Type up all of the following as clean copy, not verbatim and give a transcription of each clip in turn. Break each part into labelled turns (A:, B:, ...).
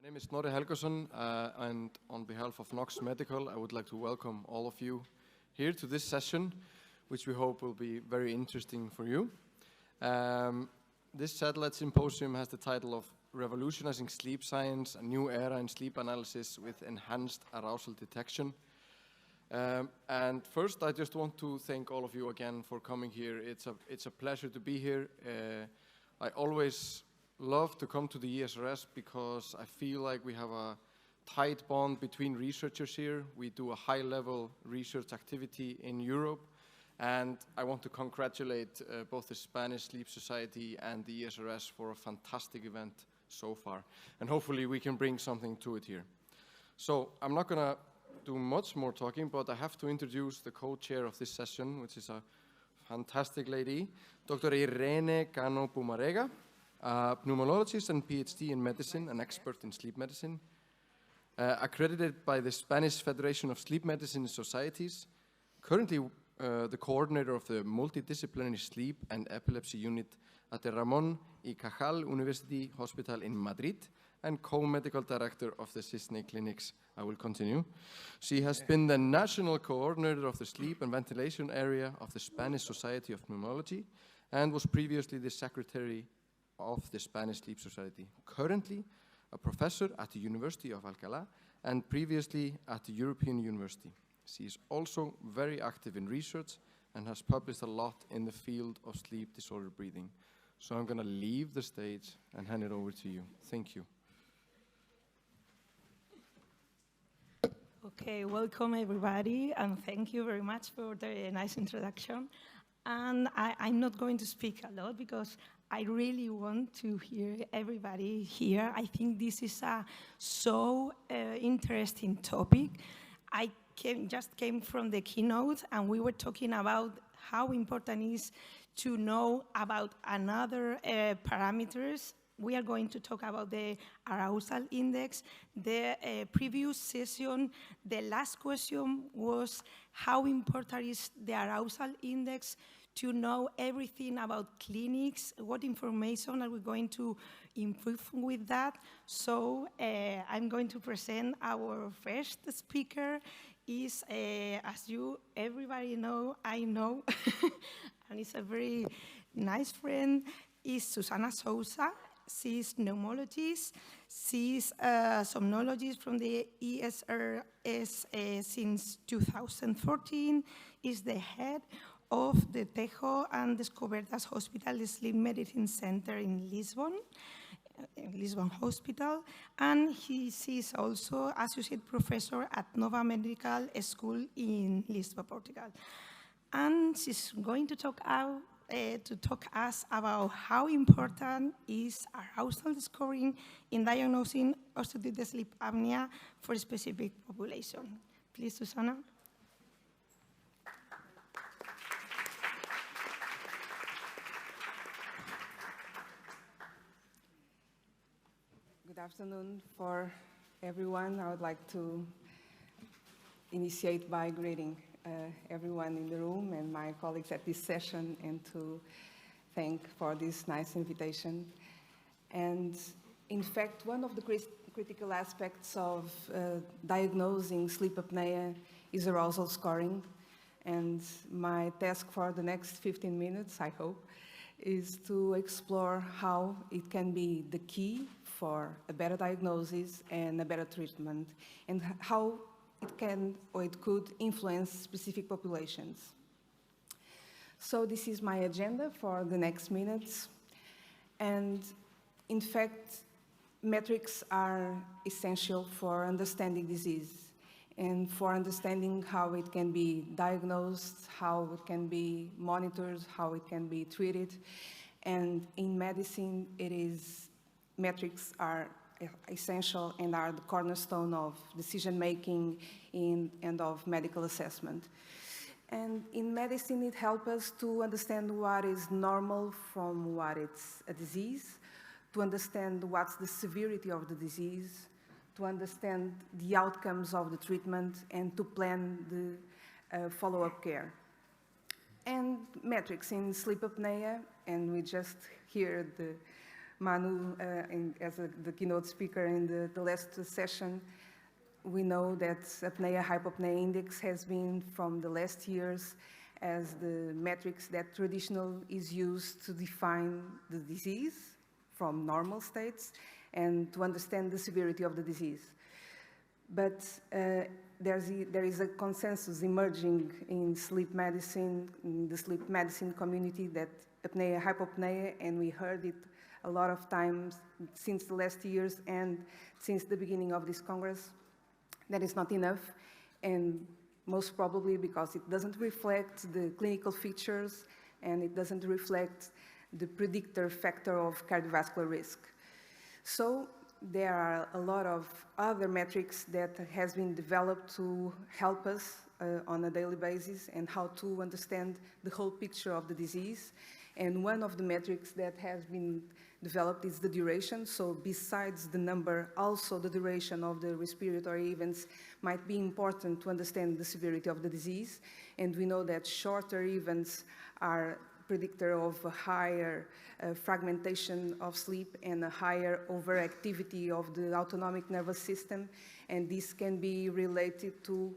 A: My name is Snorri Helgason, and on behalf of Nox Medical, I would like to welcome all of you here to this session, which we hope will be very interesting for you. This satellite symposium has the title of Revolutionizing Sleep Science, a New Era in Sleep Analysis with Enhanced Arousal Detection. And first, I just want to thank all of you again for coming here. It's a pleasure to be here. I always love to come to the ESRS because I feel like we have a tight bond between researchers here. We do a high-level research activity in Europe, and I want to congratulate both the Spanish Sleep Society and the ESRS for a fantastic event so far, and hopefully we can bring something to it here. So I'm not gonna do much more talking, but I have to introduce the co-chair of this session, which is a fantastic lady, Dr. Irene Cano, a pneumologist and PhD in medicine, an expert in sleep medicine, accredited by the Spanish Federation of Sleep Medicine Societies, currently the coordinator of the multidisciplinary sleep and epilepsy unit at the Ramón y Cajal University Hospital in Madrid, and co-medical director of the Sydney clinics. I will continue. She has been the national coordinator of the sleep and ventilation area of the Spanish Society of Pneumology and was previously the secretary of the Spanish Sleep Society. Currently a professor at the University of Alcalá and previously at the European University. She is also very active in research and has published a lot in the field of sleep disorder breathing. So I'm going to leave the stage and hand it over to you. Thank you.
B: Okay, welcome everybody, and thank you very much for the nice introduction. And I'm not going to speak a lot because I really want to hear everybody here. I think this is a so interesting topic. I just came from the keynote, and we were talking about how important it is to know about another parameters. We are going to talk about the arousal index. The previous session, the last question was how important is the arousal index to know everything about clinics, what information are we going to improve with that. So I'm going to present our first speaker is, as you everybody know, I know, and it's a very nice friend, is Susana Sousa. She's pneumologist, she's a somnologist from the ESRS since 2014, is the head of the Tejo and Descobertas Hospital, the Sleep Medicine Center in Lisbon Hospital, and she is also associate professor at Nova Medical School in Lisbon, Portugal. And she's going to talk us about how important is arousal scoring in diagnosing obstructive sleep apnea for a specific population. Please, Susana.
C: Good afternoon for everyone. I would like to initiate by greeting everyone in the room and my colleagues at this session, and to thank for this nice invitation. And in fact, one of the critical aspects of diagnosing sleep apnea is arousal scoring. And my task for the next 15 minutes, I hope, is to explore how it can be the key for a better diagnosis and a better treatment, and how it can or it could influence specific populations. So this is my agenda for the next minutes. And in fact, metrics are essential for understanding disease and for understanding how it can be diagnosed, how it can be monitored, how it can be treated. And in medicine, metrics are essential and are the cornerstone of decision-making and of medical assessment. And in medicine, it helps us to understand what is normal from what is a disease, to understand what's the severity of the disease, to understand the outcomes of the treatment, and to plan the follow-up care. And metrics in sleep apnea, and we just heard Manu, as the keynote speaker in the last session, we know that apnea-hypopnea index has been from the last years as the metrics that traditional is used to define the disease from normal states and to understand the severity of the disease. But there is a consensus emerging in sleep medicine, in the sleep medicine community, that apnea-hypopnea, and we heard it a lot of times since the last years and since the beginning of this Congress, that is not enough, and most probably because it doesn't reflect the clinical features and it doesn't reflect the predictor factor of cardiovascular risk. So there are a lot of other metrics that has been developed to help us on a daily basis and how to understand the whole picture of the disease. And one of the metrics that has been developed is the duration. So besides the number, also the duration of the respiratory events might be important to understand the severity of the disease. And we know that shorter events are predictor of a higher fragmentation of sleep and a higher overactivity of the autonomic nervous system. And this can be related to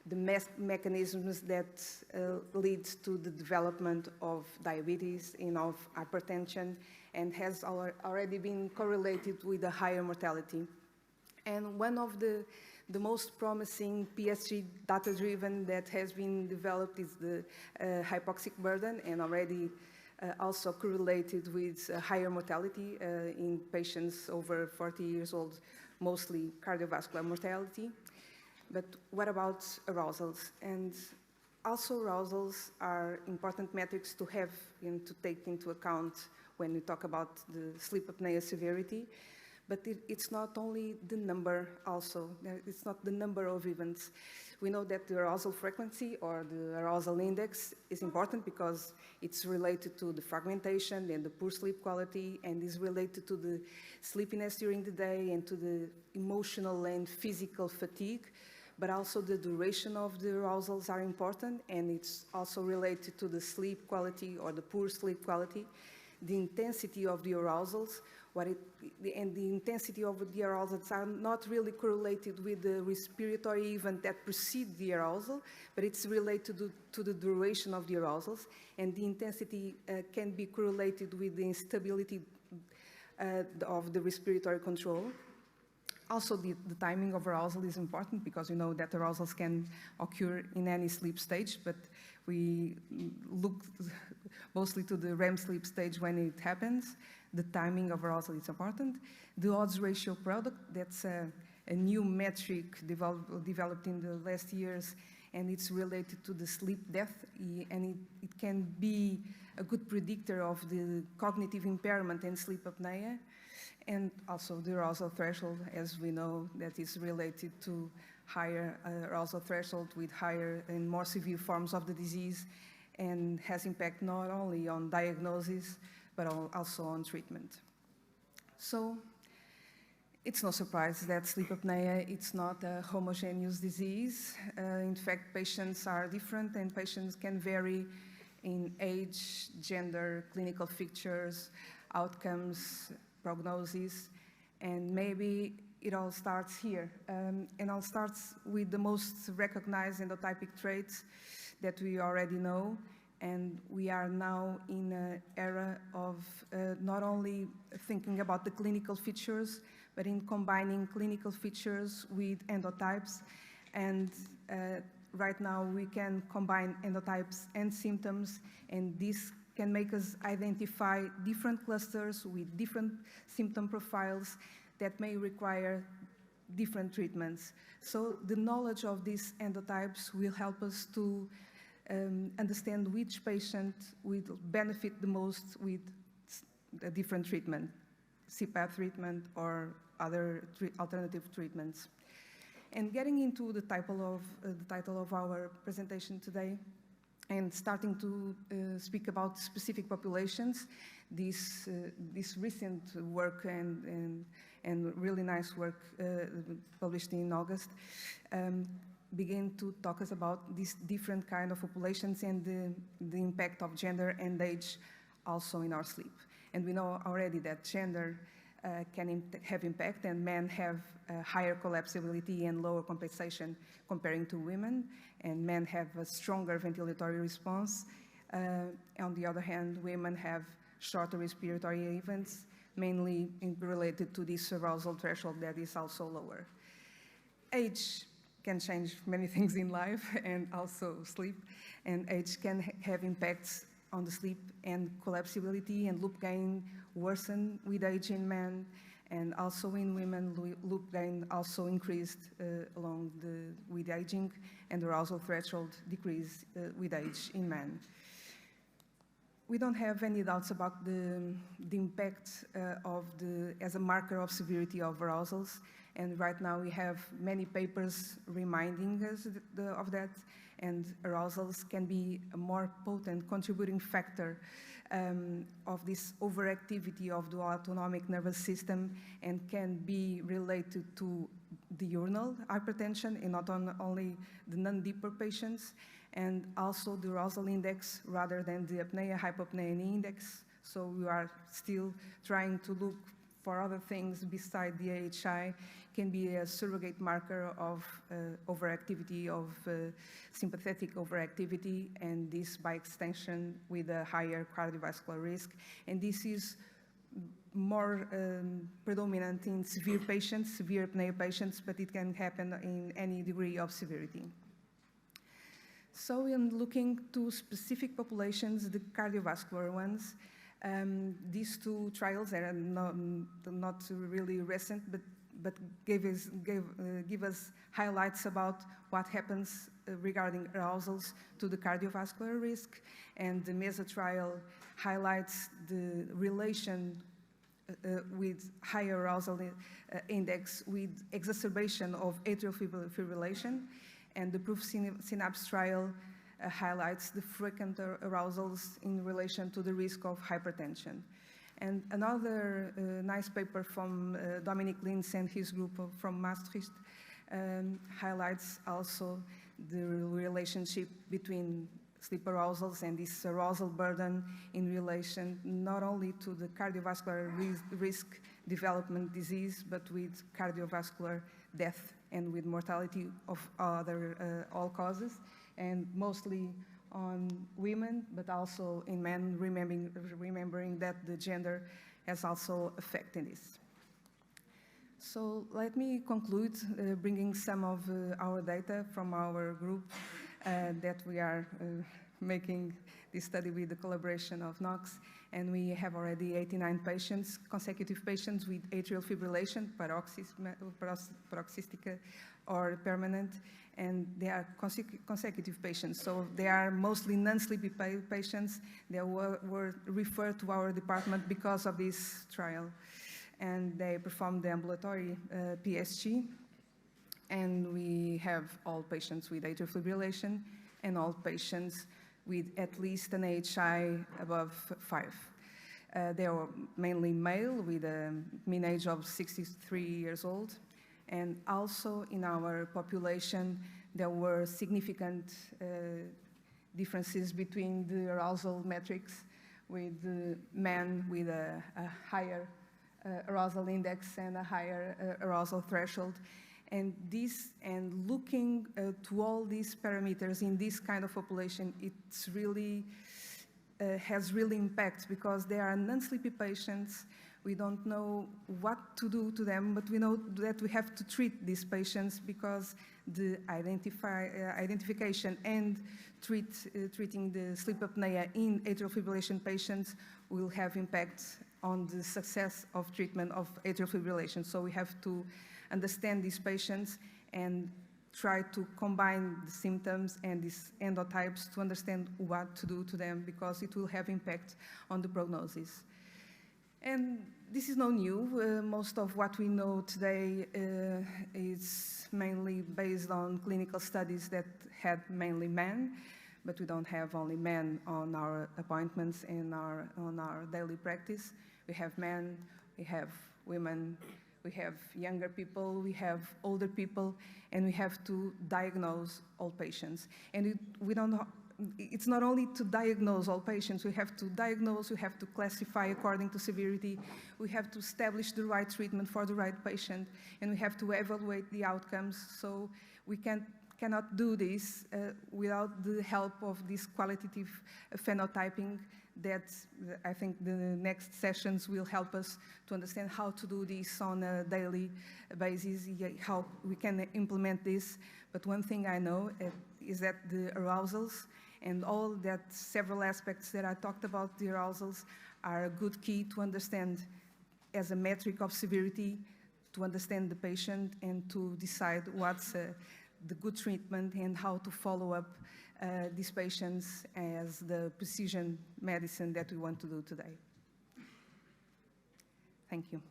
C: the mechanisms that lead to the development of diabetes and of hypertension, and has already been correlated with a higher mortality. And one of the most promising PSG data-driven that has been developed is the hypoxic burden, and already also correlated with higher mortality in patients over 40 years old, mostly cardiovascular mortality. But what about arousals? And also arousals are important metrics to have and to take into account when we talk about the sleep apnea severity. But it's not only the number also, it's not the number of events. We know that the arousal frequency or the arousal index is important because it's related to the fragmentation and the poor sleep quality, and is related to the sleepiness during the day and to the emotional and physical fatigue. But also the duration of the arousals are important, and it's also related to the sleep quality or the poor sleep quality, the intensity of the arousals, and the intensity of the arousals are not really correlated with the respiratory event that precedes the arousal, but it's related to the duration of the arousals, and the intensity can be correlated with the instability of the respiratory control. Also, the timing of arousal is important because we know that arousals can occur in any sleep stage, but we look mostly to the REM sleep stage when it happens. The timing of arousal is important. The odds ratio product, that's a new metric developed in the last years, and it's related to the sleep death, and it can be a good predictor of the cognitive impairment and sleep apnea. And also the arousal threshold, as we know, that is related to higher arousal threshold with higher and more severe forms of the disease, and has impact not only on diagnosis, but also on treatment. So it's no surprise that sleep apnea, it's not a homogeneous disease. In fact, patients are different, and patients can vary in age, gender, clinical features, outcomes, prognosis, and maybe it all starts here. And all starts with the most recognized endotypic traits that we already know, and we are now in an era of not only thinking about the clinical features, but in combining clinical features with endotypes, and right now we can combine endotypes and symptoms, and this can make us identify different clusters with different symptom profiles that may require different treatments. So the knowledge of these endotypes will help us to understand which patient will benefit the most with a different treatment, CPAP treatment or other alternative treatments. And getting into the title of our presentation today, and starting to speak about specific populations, this recent work and really nice work published in August begin to talk us about these different kind of populations and the impact of gender and age also in our sleep. And we know already that gender can have impact, and men have higher collapsibility and lower compensation comparing to women, and men have a stronger ventilatory response. On the other hand, women have shorter respiratory events, mainly related to this arousal threshold that is also lower. Age can change many things in life, and also sleep, and age can have impacts on the sleep, and collapsibility and loop gain worsen with age in men, and also in women, loop gain also increased with aging, and arousal threshold decrease with age in men. We don't have any doubts about the impact as a marker of severity of arousals, and right now we have many papers reminding us of that, and arousals can be a more potent contributing factor of this overactivity of the autonomic nervous system, and can be related to diurnal hypertension in not only the non-deeper patients, and also the arousal index rather than the apnea-hypopnea index. So we are still trying to look for other things beside the AHI, can be a surrogate marker of overactivity, of sympathetic overactivity, and this by extension with a higher cardiovascular risk. And this is more predominant in severe patients, severe apnea patients, but it can happen in any degree of severity. So in looking to specific populations, the cardiovascular ones, these two trials are not really recent, but give us highlights about what happens regarding arousals to the cardiovascular risk. And the MESA trial highlights the relation with higher arousal index with exacerbation of atrial fibrillation. And the Proof Synapse trial highlights the frequent arousals in relation to the risk of hypertension. And another nice paper from Dominic Linz and his group from Maastricht highlights also the relationship between sleep arousals and this arousal burden in relation not only to the cardiovascular risk development disease, but with cardiovascular death and with mortality of all causes, and mostly on women, but also in men, remembering that the gender has also affected this. So let me conclude bringing some of our data from our group that we are making this study with the collaboration of Nox, and we have already 89 patients, consecutive patients with atrial fibrillation, paroxystic or permanent, and they are consecutive patients. So they are mostly non-sleepy patients. They were referred to our department because of this trial, and they performed the ambulatory PSG, and we have all patients with atrial fibrillation and all patients with at least an AHI above 5. They were mainly male with a mean age of 63 years old. And also in our population, there were significant differences between the arousal metrics, with men with a higher arousal index and a higher arousal threshold. And looking to all these parameters in this kind of population, it's really has really impact, because they are non-sleepy patients. We don't know what to do to them, but we know that we have to treat these patients, because the identification and treating the sleep apnea in atrial fibrillation patients will have impact on the success of treatment of atrial fibrillation. So we have to understand these patients and try to combine the symptoms and these endotypes to understand what to do to them, because it will have impact on the prognosis. And this is not new. Most of what we know today is mainly based on clinical studies that had mainly men, but we don't have only men on our appointments and on our daily practice. We have men, we have women, we have younger people, we have older people, and we have to diagnose all patients. And we don't it's not only to diagnose all patients. We have to diagnose, we have to classify according to severity, we have to establish the right treatment for the right patient, and we have to evaluate the outcomes. So we cannot do this without the help of this qualitative phenotyping that I think the next sessions will help us to understand how to do this on a daily basis, how we can implement this. But one thing I know is that the arousals and all that several aspects that I talked about, the arousals are a good key to understand as a metric of severity, to understand the patient and to decide what's the good treatment and how to follow up these patients as the precision medicine that we want to do today. Thank you.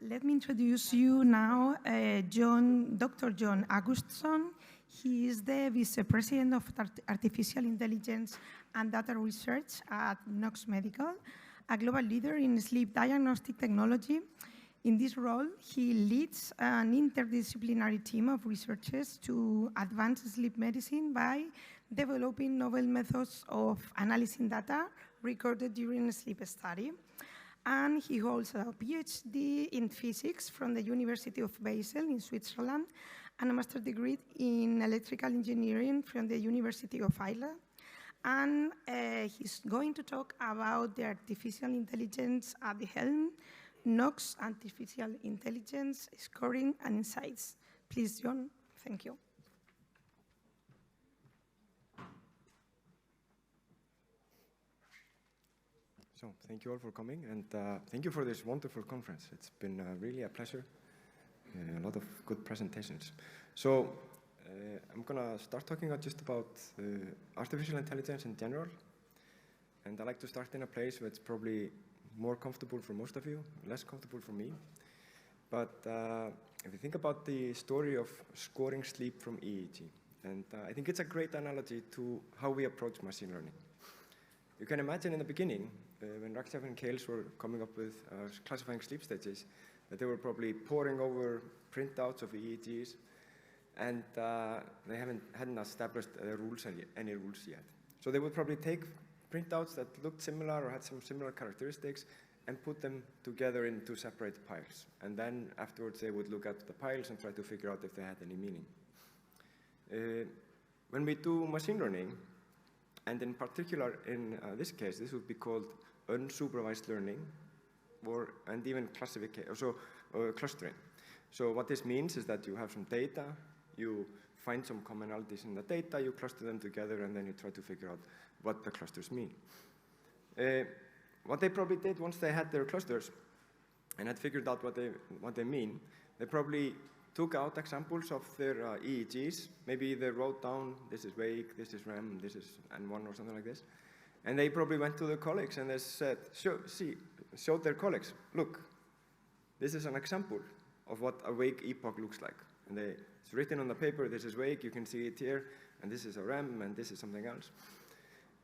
B: Let me introduce you now Dr. Jón Ágústsson. He is the Vice President of Artificial Intelligence and Data Research at Nox Medical, a global leader in sleep diagnostic technology. In this role, he leads an interdisciplinary team of researchers to advance sleep medicine by developing novel methods of analyzing data recorded during a sleep study. And he holds a PhD in physics from the University of Basel in Switzerland and a master's degree in electrical engineering from the University of Ireland. And he's going to talk about the artificial intelligence at the helm, Nox Artificial Intelligence, Scoring and Insights. Please, Jón, thank you.
D: So thank you all for coming, and thank you for this wonderful conference. It's been really a pleasure, a lot of good presentations. So I'm going to start talking just about artificial intelligence in general, and I like to start in a place where it's probably more comfortable for most of you, less comfortable for me. But if you think about the story of scoring sleep from EEG, and I think it's a great analogy to how we approach machine learning. You can imagine in the beginning, when Raksha and Kales were coming up with classifying sleep stages, that they were probably poring over printouts of EEGs, and they hadn't established any rules yet. So they would probably take printouts that looked similar or had some similar characteristics and put them together into separate piles. And then afterwards they would look at the piles and try to figure out if they had any meaning. When we do machine learning, and in particular in this case, this would be called unsupervised learning, and even clustering. So what this means is that you have some data, you find some commonalities in the data, you cluster them together, and then you try to figure out what the clusters mean. What they probably did once they had their clusters and had figured out what they mean, they probably took out examples of their EEGs. Maybe they wrote down, this is wake, this is REM, this is N1 or something like this. And they probably went to their colleagues and they said, showed their colleagues, look, this is an example of what a wake epoch looks like. And it's written on the paper, this is wake, you can see it here, and this is a REM, and this is something else.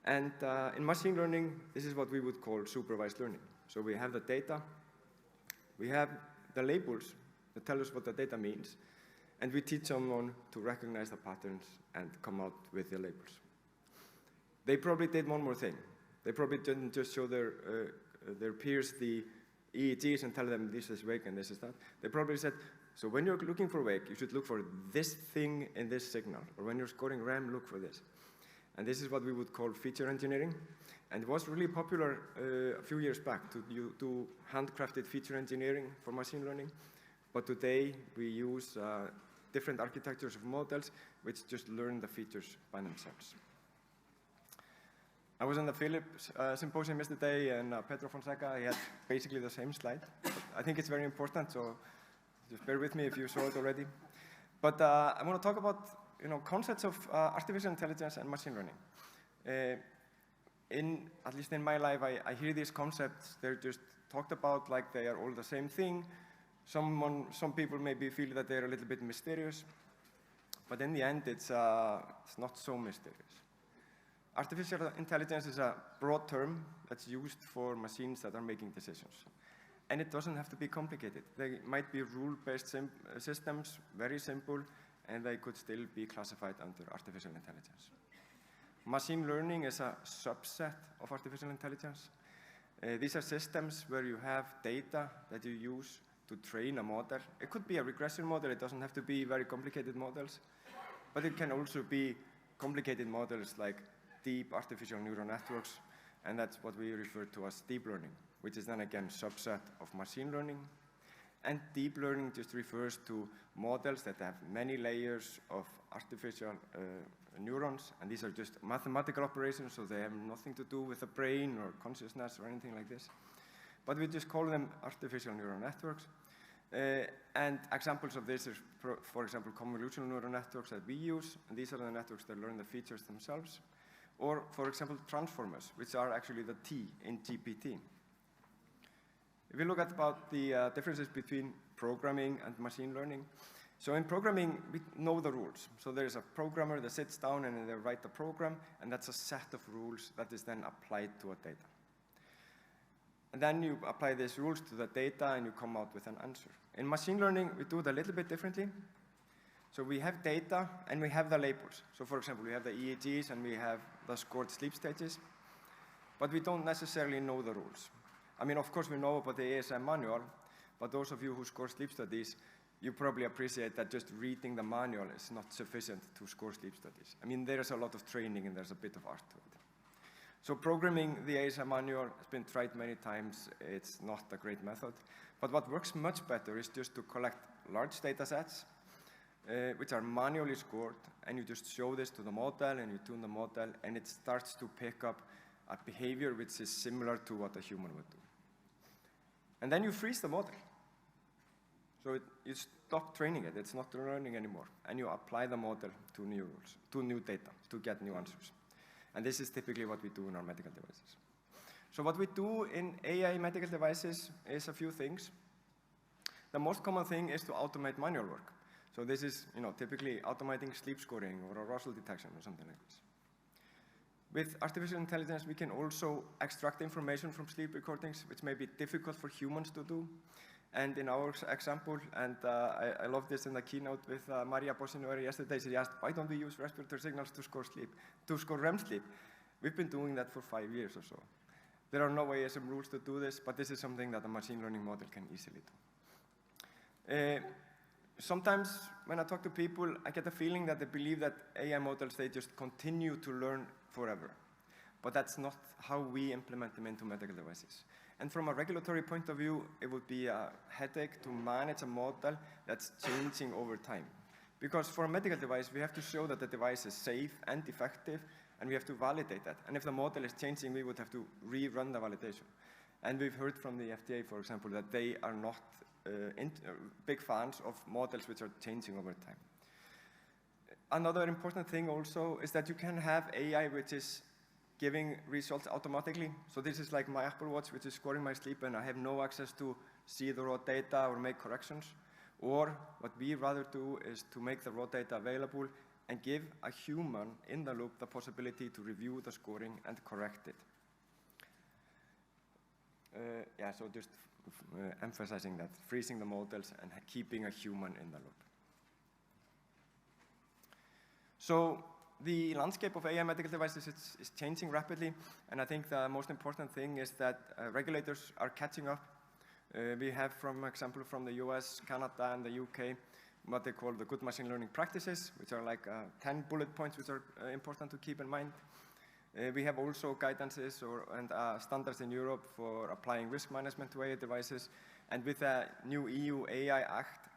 D: And in machine learning, this is what we would call supervised learning. So we have the data, we have the labels that tell us what the data means, and we teach someone to recognize the patterns and come out with the labels. They probably did one more thing. They probably didn't just show their peers the EEGs and tell them this is wake and this is that. They probably said, so when you're looking for wake, you should look for this thing in this signal, or when you're scoring REM, look for this. And this is what we would call feature engineering. And it was really popular a few years back to do handcrafted feature engineering for machine learning. But today, we use different architectures of models which just learn the features by themselves. I was on the Philips Symposium yesterday, and Pedro Fonseca, he had basically the same slide. But I think it's very important, so just bear with me if you saw it already. But I want to talk about concepts of artificial intelligence and machine learning. At least in my life, I hear these concepts. They're just talked about like they are all the same thing. Some people maybe feel that they're a little bit mysterious, but in the end, it's not so mysterious. Artificial intelligence is a broad term that's used for machines that are making decisions. And it doesn't have to be complicated. They might be rule-based systems, very simple, and they could still be classified under artificial intelligence. Machine learning is a subset of artificial intelligence. These are systems where you have data that you use to train a model. It could be a regression model. It doesn't have to be very complicated models. But it can also be complicated models like deep artificial neural networks, and that's what we refer to as deep learning, which is then again a subset of machine learning. And deep learning just refers to models that have many layers of artificial neurons, and these are just mathematical operations, so they have nothing to do with the brain or consciousness or anything like this. But we just call them artificial neural networks. And examples of this is, for example, convolutional neural networks that we use, and these are the networks that learn the features themselves. Or, for example, transformers, which are actually the T in GPT. If we look at about the differences between programming and machine learning, so in programming, we know the rules. So there's a programmer that sits down and they write the program, and that's a set of rules that is then applied to a data. And then you apply these rules to the data, and you come out with an answer. In machine learning, we do it a little bit differently. So we have data, and we have the labels. So for example, we have the EEGs, and we have the scored sleep stages. But we don't necessarily know the rules. I mean, of course, we know about the ASM manual, but those of you who score sleep studies, you probably appreciate that just reading the manual is not sufficient to score sleep studies. I mean, there is a lot of training, and there's a bit of art to it. So programming the ASM manual has been tried many times. It's not a great method. But what works much better is just to collect large data sets, which are manually scored, and you just show this to the model, and you tune the model, and it starts to pick up a behavior which is similar to what a human would do. And then you freeze the model. So you stop training it. It's not learning anymore. And you apply the model to new rules, to new data, to get new answers. And this is typically what we do in our medical devices. So what we do in AI medical devices is a few things. The most common thing is to automate manual work. So this is, typically automating sleep scoring or arousal detection or something like this. With artificial intelligence, we can also extract information from sleep recordings, which may be difficult for humans to do. And in our example, and I love this in the keynote with Maria Snorri yesterday, she asked, why don't we use respiratory signals to score sleep, to score REM sleep? We've been doing that for 5 years or so. There are no ASM rules to do this, but this is something that a machine learning model can easily do. Sometimes when I talk to people, I get a feeling that they believe that AI models, they just continue to learn forever. But that's not how we implement them into medical devices. And from a regulatory point of view, it would be a headache to manage a model that's changing over time. Because for a medical device, we have to show that the device is safe and effective, and we have to validate that. And if the model is changing, we would have to rerun the validation. And we've heard from the FDA, for example, that they are not big fans of models which are changing over time. Another important thing also is that you can have AI which is giving results automatically. So this is like my Apple Watch, which is scoring my sleep, and I have no access to see the raw data or make corrections. Or what we rather do is to make the raw data available and give a human in the loop the possibility to review the scoring and correct it. So just emphasizing that, freezing the models and keeping a human in the loop. So the landscape of AI medical devices is changing rapidly, and I think the most important thing is that regulators are catching up. We have, for example, from the US, Canada, and the UK, what they call the good machine learning practices, which are like 10 bullet points which are important to keep in mind. We have also guidances and standards in Europe for applying risk management to AI devices. And with the new EU AI Act,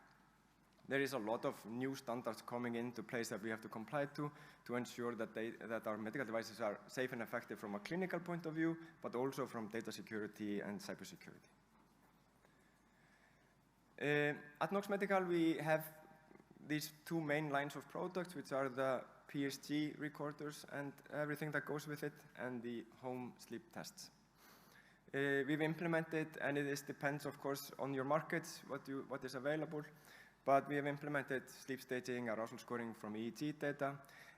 D: there is a lot of new standards coming into place that we have to comply to ensure that our medical devices are safe and effective from a clinical point of view, but also from data security and cybersecurity. At Nox Medical, we have these two main lines of products, which are the PSG recorders and everything that goes with it, and the home sleep tests. We've implemented, and it depends, of course, on your markets, what is available, but we have implemented sleep staging, arousal scoring from EEG data,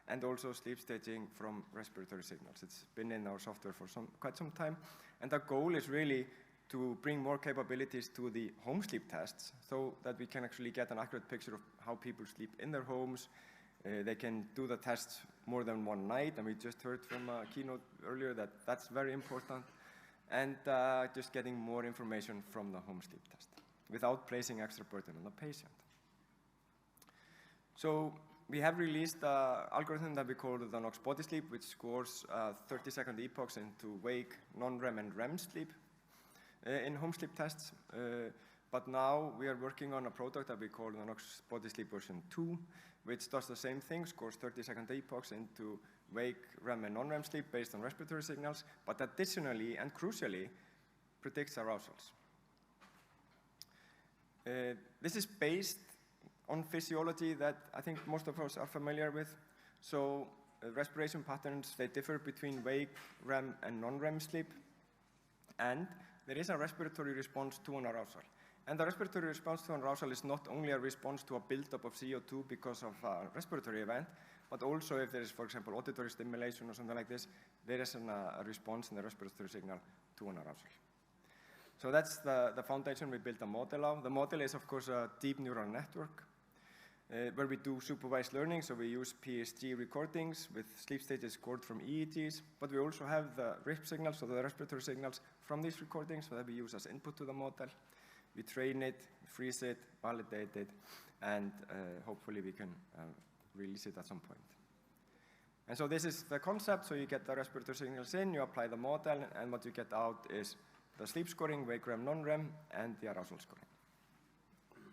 D: and also sleep staging from respiratory signals. It's been in our software for quite some time, and the goal is really to bring more capabilities to the home sleep tests so that we can actually get an accurate picture of how people sleep in their homes. They can do the tests more than one night, and we just heard from a keynote earlier that that's very important. And just getting more information from the home sleep test without placing extra burden on the patient. So we have released an algorithm that we call the Nox BodySleep, which scores 30-second epochs into wake, non-REM, and REM sleep in home sleep tests. But now we are working on a product that we call the Nox BodySleep version 2, which does the same thing, scores 30-second epochs into wake, REM, and non-REM sleep based on respiratory signals, but additionally and crucially predicts arousals. This is based on physiology that I think most of us are familiar with. So respiration patterns, they differ between wake, REM, and non-REM sleep. And there is a respiratory response to an arousal. And the respiratory response to an arousal is not only a response to a buildup of CO2 because of a respiratory event, but also if there is, for example, auditory stimulation or something like this, there is a response in the respiratory signal to an arousal. So that's the foundation we built a model of. The model is, of course, a deep neural network where we do supervised learning. So we use PSG recordings with sleep stages scored from EEGs, but we also have the RIP signals, so the respiratory signals from these recordings, so that we use as input to the model. We train it, freeze it, validate it, and hopefully we can release it at some point. And so this is the concept. So you get the respiratory signals in, you apply the model, and what you get out is the sleep scoring, wake REM, non-REM, and the arousal scoring.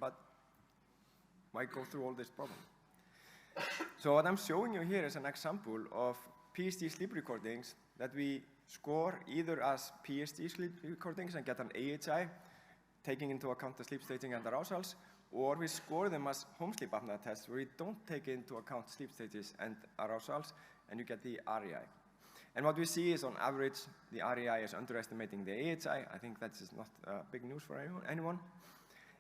D: But why go through all this problem? So what I'm showing you here is an example of PSD sleep recordings that we score either as PSD sleep recordings and get an AHI, taking into account the sleep staging and arousals, or we score them as home sleep apnea tests where we don't take into account sleep stages and arousals, and you get the REI. And what we see is, on average, the REI is underestimating the AHI. I think that is not big news for anyone.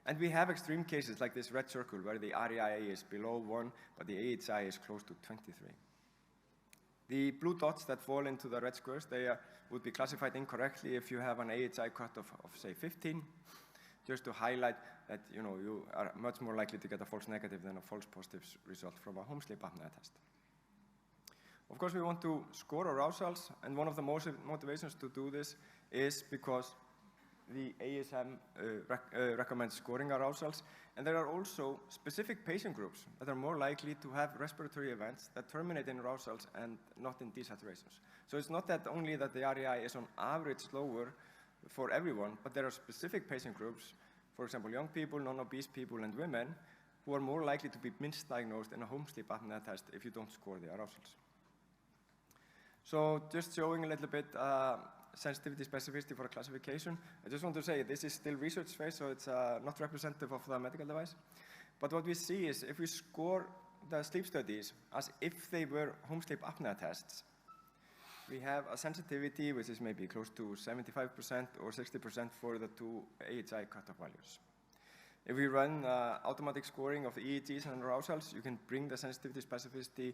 D: And we have extreme cases like this red circle where the REI is below 1, but the AHI is close to 23. The blue dots that fall into the red squares, they would be classified incorrectly if you have an AHI cut of say, 15, just to highlight that you are much more likely to get a false negative than a false positive result from a home sleep apnea test. Of course, we want to score arousals, and one of the motivations to do this is because the ASM recommends scoring arousals, and there are also specific patient groups that are more likely to have respiratory events that terminate in arousals and not in desaturations. So it's not that only that the REI is on average lower for everyone, but there are specific patient groups, for example, young people, non-obese people, and women, who are more likely to be misdiagnosed in a home sleep apnea test if you don't score the arousals. So just showing a little bit sensitivity specificity for a classification. I just want to say this is still research phase, so it's not representative of the medical device. But what we see is if we score the sleep studies as if they were home sleep apnea tests, we have a sensitivity which is maybe close to 75% or 60% for the two AHI cutoff values. If we run automatic scoring of the EEGs and arousals, you can bring the sensitivity specificity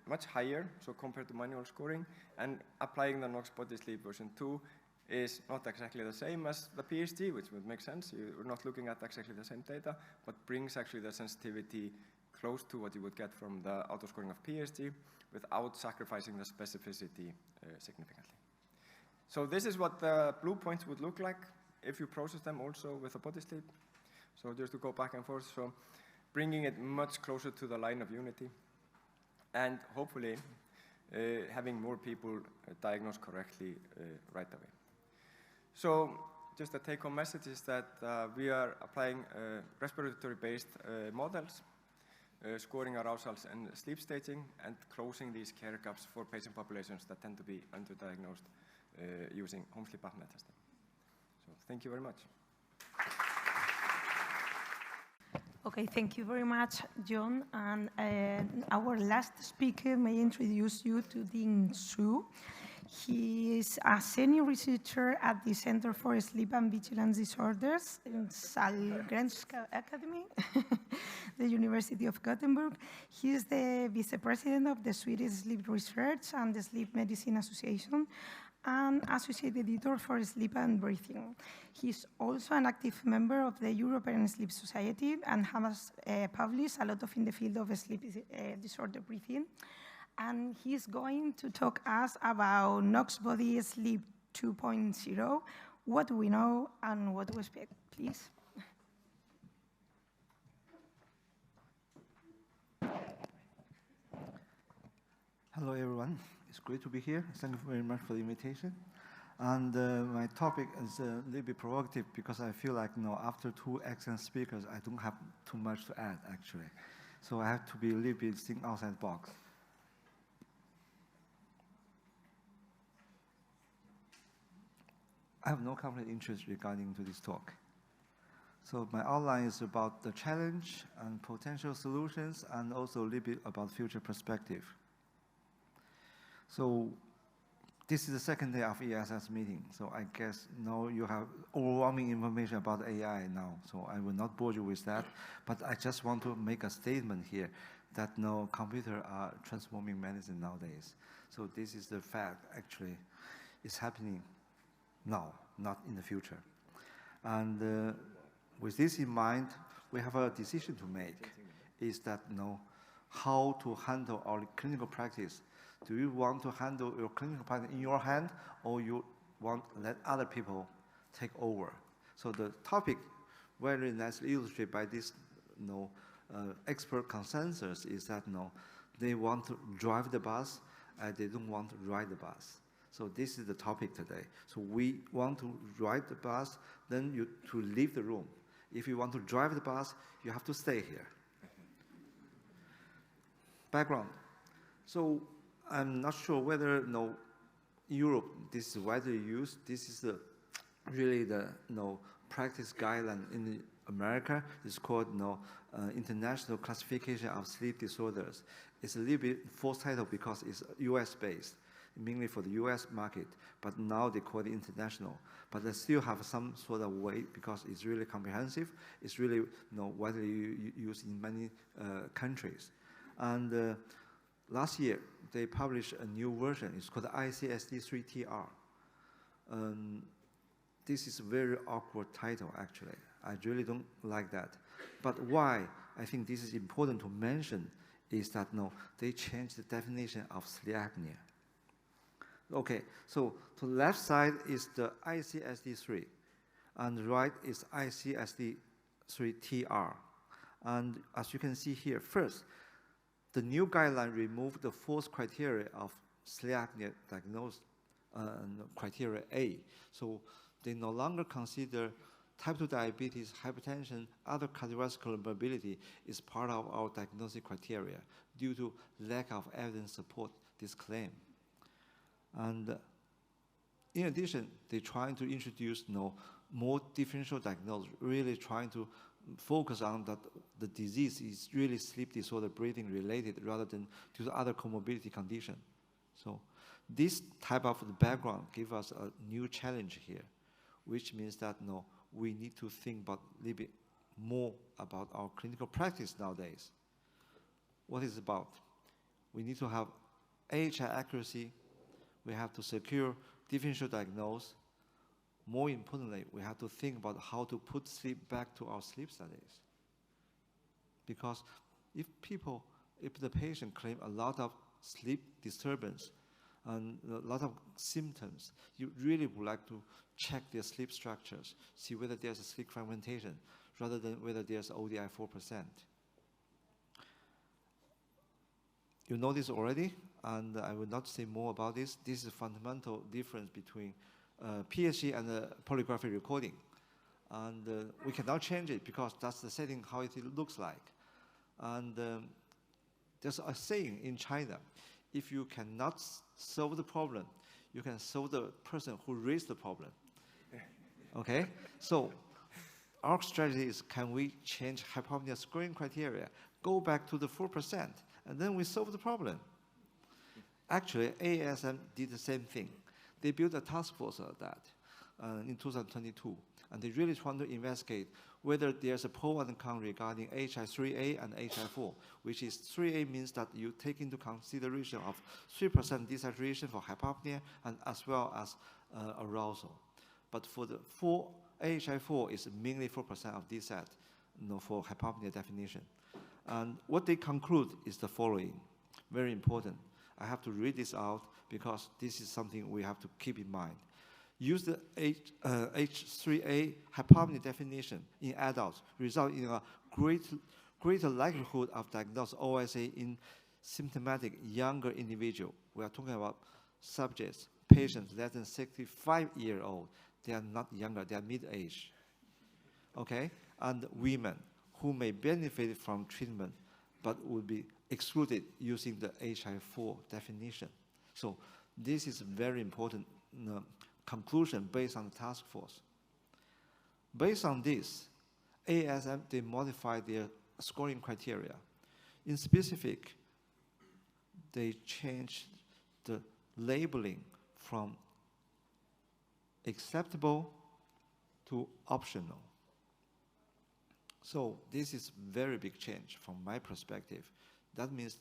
D: much higher, so compared to manual scoring, and applying the Nox BodySleep version 2 is not exactly the same as the PSG, which would make sense. You're not looking at exactly the same data, but brings actually the sensitivity close to what you would get from the auto-scoring of PSG without sacrificing the specificity significantly. So this is what the blue points would look like if you process them also with a BodySleep. So just to go back and forth, so bringing it much closer to the line of unity, and hopefully having more people diagnosed correctly right away. So just the take-home message is that we are applying respiratory-based models, scoring arousals and sleep staging, and closing these care gaps for patient populations that tend to be underdiagnosed using home sleep apnea testing. So thank you very much.
B: Okay, thank you very much, Jón. And our last speaker may introduce you to Dean Su. He is a senior researcher at the Center for Sleep and Vigilance Disorders in Sahlgrenska Academy, the University of Gothenburg. He is the vice president of the Swedish Sleep Research and the Sleep Medicine Association. and Associate Editor for Sleep and Breathing. He's also an active member of the European Sleep Society and has published a lot in the field of sleep disorder breathing. And he's going to talk us about Nox BodySleep 2.0, what we know and what we expect. Please.
E: Hello, everyone. It's great to be here. Thank you very much for the invitation. And my topic is a little bit provocative because I feel like, after two excellent speakers, I don't have too much to add, actually. So I have to be a little bit think outside the box. I have no conflict of interest regarding to this talk. So my outline is about the challenge and potential solutions, and also a little bit about future perspective. So this is the second day of ESRS meeting. So I guess now you have overwhelming information about AI now. So I will not bore you with that. But I just want to make a statement here that now computers are transforming medicine nowadays. So this is the fact, actually. It's happening now, not in the future. And with this in mind, we have a decision to make, is that how to handle our clinical practice. Do you want to handle your clinical practice in your hand, or you want to let other people take over? So the topic, very nicely illustrated by this expert consensus, is that they want to drive the bus, and they don't want to ride the bus. So this is the topic today. So we want to ride the bus, then you to leave the room. If you want to drive the bus, you have to stay here. Background. So I'm not sure whether Europe, this is widely used. This is really the practice guideline in America. It's called International Classification of Sleep Disorders. It's a little bit false title because it's US based, mainly for the US market, but now they call it international. But they still have some sort of weight because it's really comprehensive. It's really widely used in many countries. And last year, they published a new version. It's called the ICSD-3-TR. This is a very awkward title, actually. I really don't like that. But why I think this is important to mention is that they changed the definition of sleep apnea. Okay, so to the left side is the ICSD-3, and right is ICSD-3-TR. And as you can see here, first, the new guideline removed the fourth criteria of sleep apnea diagnosis, criteria A. So they no longer consider type 2 diabetes, hypertension, other cardiovascular morbidity is part of our diagnostic criteria due to lack of evidence support this claim. And in addition, they're trying to introduce more differential diagnosis, really trying to focus on that the disease is really sleep disorder breathing related rather than due to other comorbidity condition. So this type of background gives us a new challenge here, which means that we need to think about a little bit more about our clinical practice nowadays. What is it about? We need to have AHI accuracy. We have to secure differential diagnosis. More importantly, we have to think about how to put sleep back to our sleep studies. Because if the patient claim a lot of sleep disturbance and a lot of symptoms, you really would like to check their sleep structures, see whether there's a sleep fragmentation, rather than whether there's ODI 4%. You know this already, and I will not say more about this. This is a fundamental difference between PSG and polygraphic recording. And we cannot change it because that's the setting how it looks like. And there's a saying in China, if you cannot solve the problem, you can solve the person who raised the problem. Okay? So our strategy is, can we change hypopnea scoring criteria, go back to the 4%, and then we solve the problem. Actually, ASM did the same thing. They built a task force of that. in 2022. And they really trying to investigate whether there's a pro and con regarding HI3A and HI4, which is 3A means that you take into consideration of 3% desaturation for hypopnea and as well as arousal. But for the HI4 is mainly 4% of desat, for hypopnea definition. And what they conclude is the following, very important. I have to read this out because this is something we have to keep in mind. Use the H3A hypopnea definition in adults, result in a greater likelihood of diagnosed OSA in symptomatic younger individual. We are talking about subjects, patients less than 65-year-old. They are not younger, they are mid-age. Okay? And women who may benefit from treatment but would be excluded using the HI4 definition. So this is very important conclusion based on the task force. Based on this, ASM, they modified their scoring criteria. In specific, they changed the labeling from acceptable to optional. So this is very big change from my perspective. That means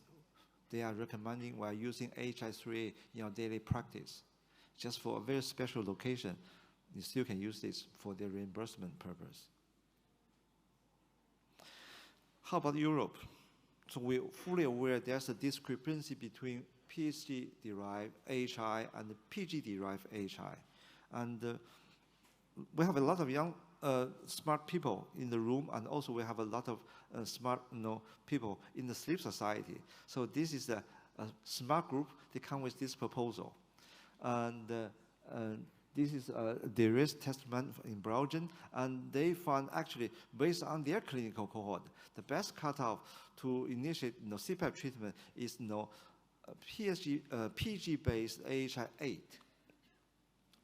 E: they are recommending while using HI3A in your daily practice. Just for a very special location, you still can use this for their reimbursement purpose. How about Europe? So we're fully aware there's a discrepancy between PhD-derived HI and PG-derived HI. And we have a lot of young, smart people in the room, and also we have a lot of smart people in the Sleep Society. So this is a smart group. They come with this proposal. And this is the risk testament in Belgium, and they found actually, based on their clinical cohort, the best cutoff to initiate CPAP treatment is PG-based AHI8.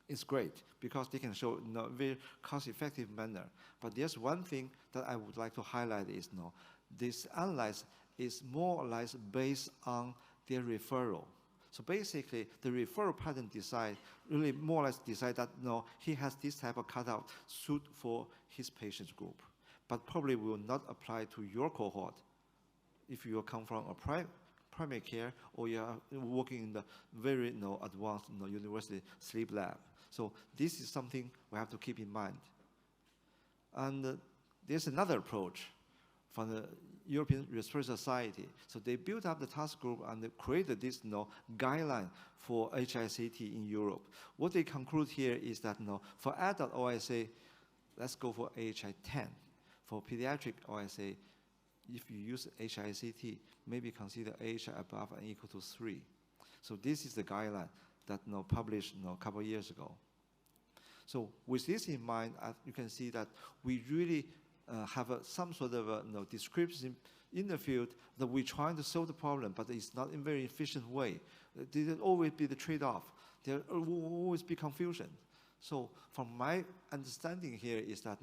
E: It's great because they can show in a very cost-effective manner. But there's one thing that I would like to highlight is this analysis is more or less based on their referral. So basically, the referral pattern really more or less decide that he has this type of cutout suit for his patient's group, but probably will not apply to your cohort if you come from a primary care or you are working in the very advanced university sleep lab. So this is something we have to keep in mind. And there's another approach from the European Respiratory Society. So they built up the task group and they created this guideline for HICT in Europe. What they conclude here is that for adult OSA, let's go for HI10. For pediatric OSA, if you use HICT, maybe consider HI above and equal to 3. So this is the guideline that published a couple of years ago. So with this in mind, you can see that we really have some sort of description in the field that we're trying to solve the problem, but it's not in a very efficient way. There will always be the trade-off. There will always be confusion. So from my understanding here is that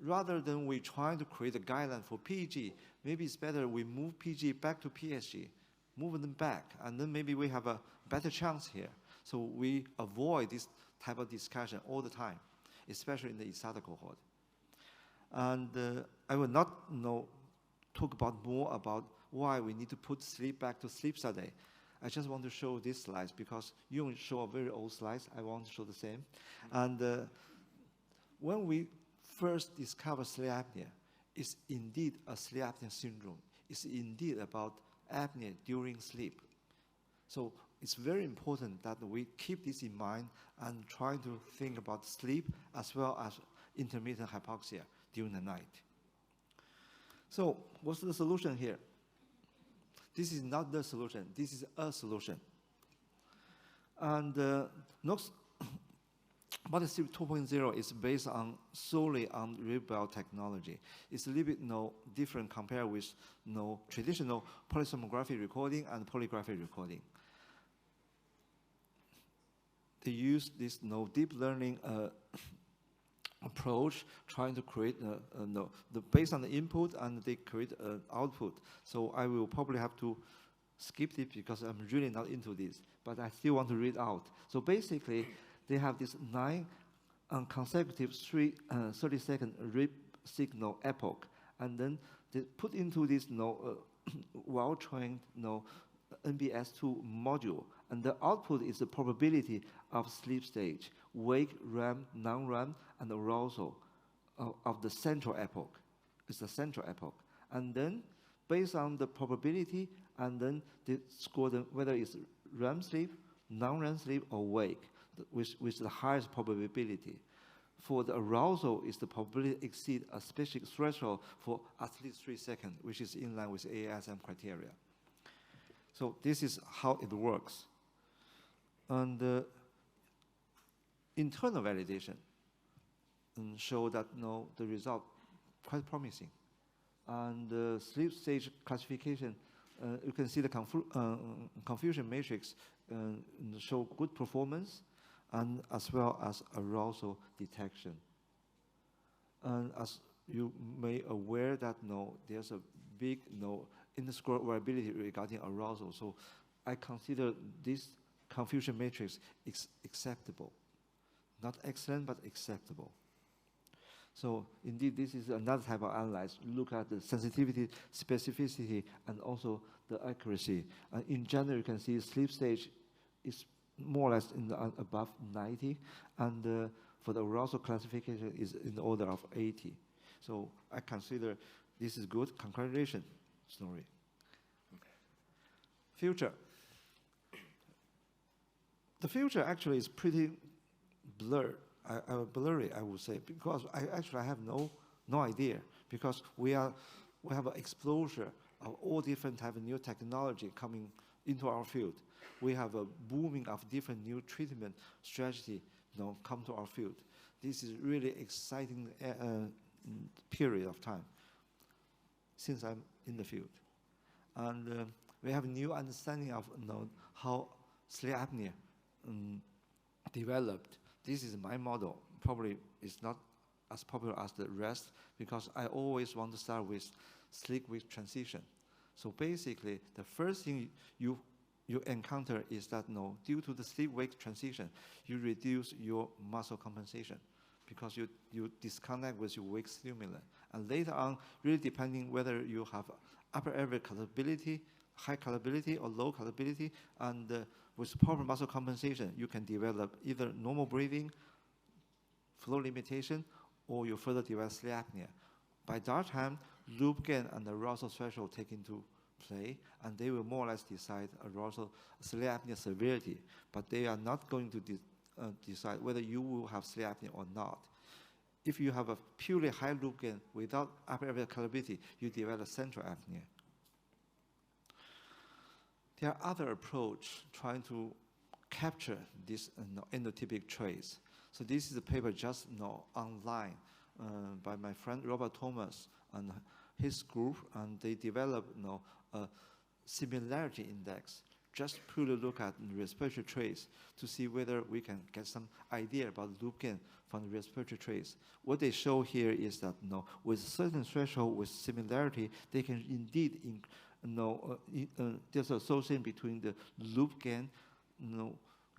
E: rather than we trying to create a guideline for PG, maybe it's better we move PG back to PSG, move them back, and then maybe we have a better chance here. So we avoid this type of discussion all the time, especially in the ISATA cohort. And I will not talk more about why we need to put sleep back to sleep study. I just want to show these slides because you show a very old slides. I want to show the same. And when we first discovered sleep apnea, it's indeed a sleep apnea syndrome. It's indeed about apnea during sleep. So it's very important that we keep this in mind and try to think about sleep as well as intermittent hypoxia during the night. So what's the solution here? This is not the solution. This is a solution. And Nox BodySleep 2.0 is based solely on rebuild technology. It's a little bit different compared with traditional polysomnography recording and polygraphy recording. They use this deep learning approach, trying to create based on the input, and they create an output. So I will probably have to skip it because I'm really not into this, but I still want to read out. So basically, they have these 9 on consecutive 30-second rip signal epoch, and then they put into this well-trained NBS2 module, and the output is the probability of sleep stage, wake, REM, non-REM, and arousal of the central epoch. It's the central epoch. And then, based on the probability, and then they score whether it's REM sleep, non-REM sleep, or wake, with the highest probability. For the arousal, is the probability exceed a specific threshold for at least 3 seconds, which is in line with ASM criteria. So this is how it works. And internal validation show that the result quite promising. And the sleep stage classification, you can see the confusion matrix show good performance, and as well as arousal detection. And as you may aware that there's a big interscore variability regarding arousal. So I consider this confusion matrix acceptable. Not excellent, but acceptable. So indeed, this is another type of analysis. Look at the sensitivity, specificity, and also the accuracy. In general, you can see sleep stage is more or less in the above 90, and for the arousal classification is in the order of 80. So I consider this is good. Congratulations, Snorri. Future. The future actually is pretty blurry, I would say, because I have no idea, because we have an exposure of all different type of new technology coming into our field. We have a booming of different new treatment strategy come to our field. This is really exciting period of time since I'm in the field. And we have a new understanding of how sleep apnea developed. This is my model. Probably it's not as popular as the rest, because I always want to start with sleep-wake transition. So basically, the first thing you encounter is that due to the sleep-wake transition, you reduce your muscle compensation because you disconnect with your wake stimulant. And later on, really depending whether you have upper airway capability, high capability or low capability, and with proper muscle compensation, you can develop either normal breathing, flow limitation, or you further develop sleep apnea. By that time, loop gain and arousal threshold take into play, and they will more or less decide arousal sleep apnea severity, but they are not going to decide whether you will have sleep apnea or not. If you have a purely high loop gain without upper airway capability, you develop central apnea. There are other approaches trying to capture this endotypic trace. So this is a paper just online by my friend Robert Thomas and his group, and they developed a similarity index. Just purely look at the respiratory trace to see whether we can get some idea about loop gain from the respiratory trace. What they show here is that with certain threshold with similarity, they can indeed there's an association between the loop gain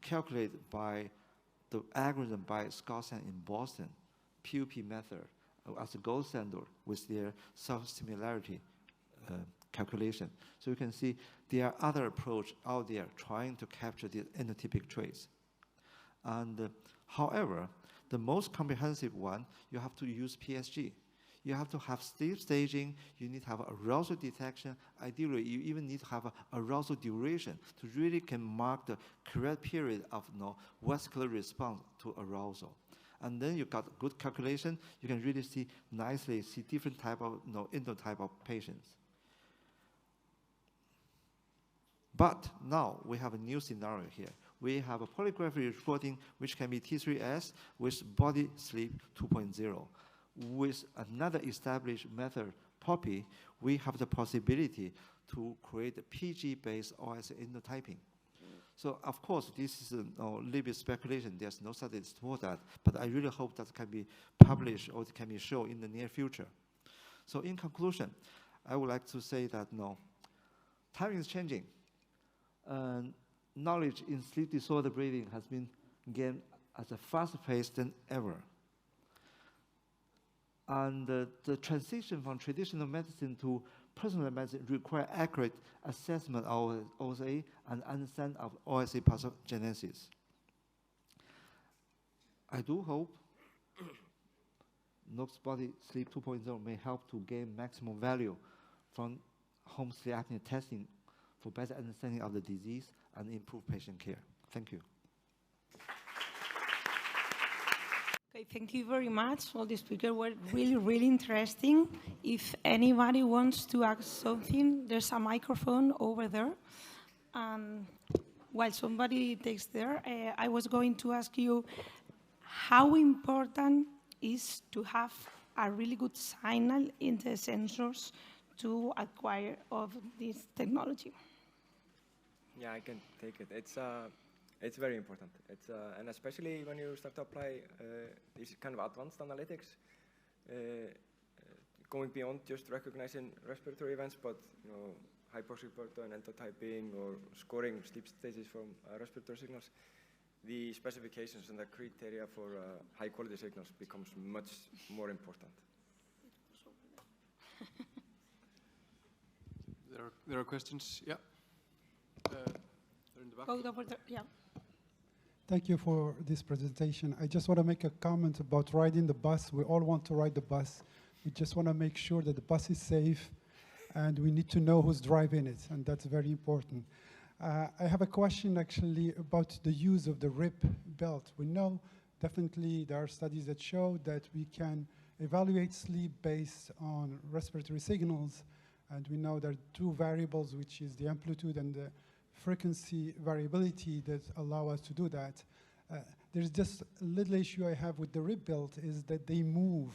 E: calculated by the algorithm by Scott in Boston, PUP method, as a gold standard with their self-similarity calculation. So you can see there are other approaches out there trying to capture the endotypic trace. And however, the most comprehensive one, you have to use PSG. You have to have sleep staging, you need to have arousal detection. Ideally, you even need to have a arousal duration to really can mark the correct period of vascular response to arousal. And then you got good calculation, you can really see nicely, see different type of endotype of patients. But now we have a new scenario here. We have a polygraphy reporting which can be T3S with BodySleep 2.0. With another established method, POPI, we have the possibility to create a PG-based OS endotyping. So of course, this is a little bit speculation. There's no studies for that, but I really hope that can be published or it can be shown in the near future. So in conclusion, I would like to say that time is changing. Knowledge in sleep disorder breathing has been gained at a faster pace than ever. And the transition from traditional medicine to personal medicine require accurate assessment of OSA and understanding of OSA pathogenesis. I do hope Nox BodySleep 2.0 may help to gain maximum value from home sleep apnea testing for better understanding of the disease and improve patient care. Thank you.
B: Okay, thank you very much. All the speakers were really, really interesting. If anybody wants to ask something, there's a microphone over there. And while somebody takes there, I was going to ask you how important is to have a really good signal in the sensors to acquire of this technology?
D: Yeah, I can take it. It's very important. And especially when you start to apply these kind of advanced analytics, going beyond just recognizing respiratory events, but hypoxic burden, endotyping, or scoring sleep stages from respiratory signals, the specifications and the criteria for high-quality signals becomes much more important.
A: There are questions. Yeah. They're in the back.
B: Go over there. Yeah.
F: Thank you for this presentation. I just want to make a comment about riding the bus. We all want to ride the bus. We just want to make sure that the bus is safe, and we need to know who's driving it, and that's very important. I have a question actually about the use of the RIP belt. We know definitely there are studies that show that we can evaluate sleep based on respiratory signals, and we know there are two variables, which is the amplitude and the frequency variability that allow us to do that. There's just a little issue I have with the RIP belt is that they move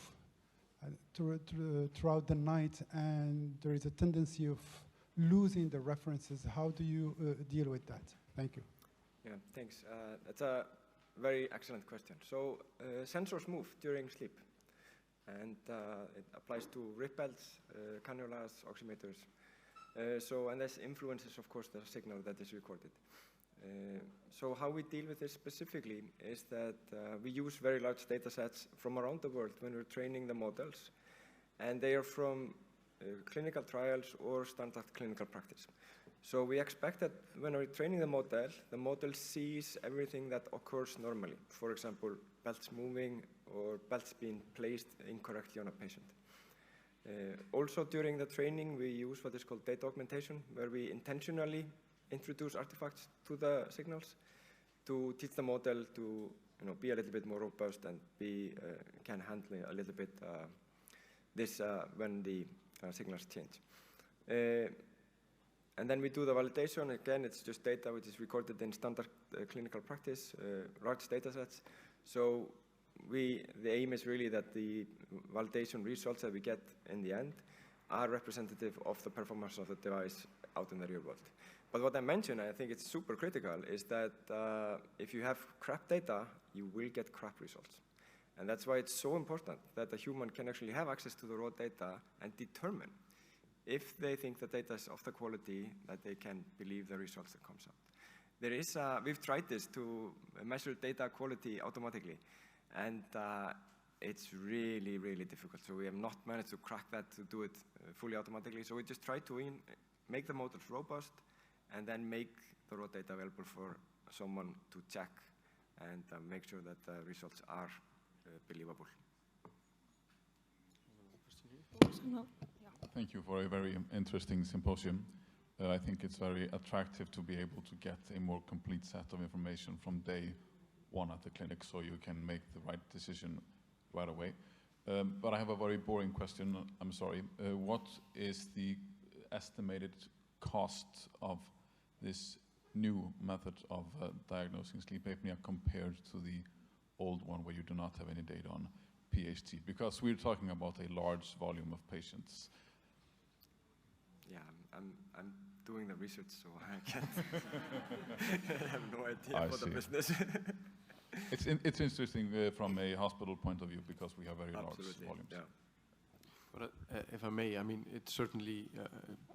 F: throughout the night, and there is a tendency of losing the references. How do you deal with that? Thank you.
D: Yeah, thanks. That's a very excellent question. So sensors move during sleep, and it applies to RIP belts, cannulas, oximeters. And this influences, of course, the signal that is recorded. So how we deal with this specifically is that we use very large data sets from around the world when we're training the models, and they are from clinical trials or standard clinical practice. So we expect that when we're training the model sees everything that occurs normally. For example, belts moving or belts being placed incorrectly on a patient. Also during the training, we use what is called data augmentation, where we intentionally introduce artifacts to the signals to teach the model to be a little bit more robust and can handle a little bit this when the signals change. And then we do the validation. Again, it's just data which is recorded in standard clinical practice, large data sets. So the aim is really that the validation results that we get in the end are representative of the performance of the device out in the real world. But what I mentioned, I think it's super critical, is that if you have crap data, you will get crap results. And that's why it's so important that a human can actually have access to the raw data and determine if they think the data is of the quality that they can believe the results that comes out. We've tried this to measure data quality automatically, and it's really, really difficult. So we have not managed to crack that to do it fully automatically. So we just try to make the models robust and then make the raw data available for someone to check and make sure that the results are believable.
G: Thank you for a very interesting symposium. I think it's very attractive to be able to get a more complete set of information from day one at the clinic, so you can make the right decision right away. But I have a very boring question. I'm sorry. What is the estimated cost of this new method of diagnosing sleep apnea compared to the old one where you do not have any data on PHT? Because we're talking about a large volume of patients.
D: Yeah, I'm doing the research, so I can't. I have no idea for the business.
G: It's interesting from a hospital point of view because we have very large volumes.
D: Yeah.
A: But if I may, I mean, it certainly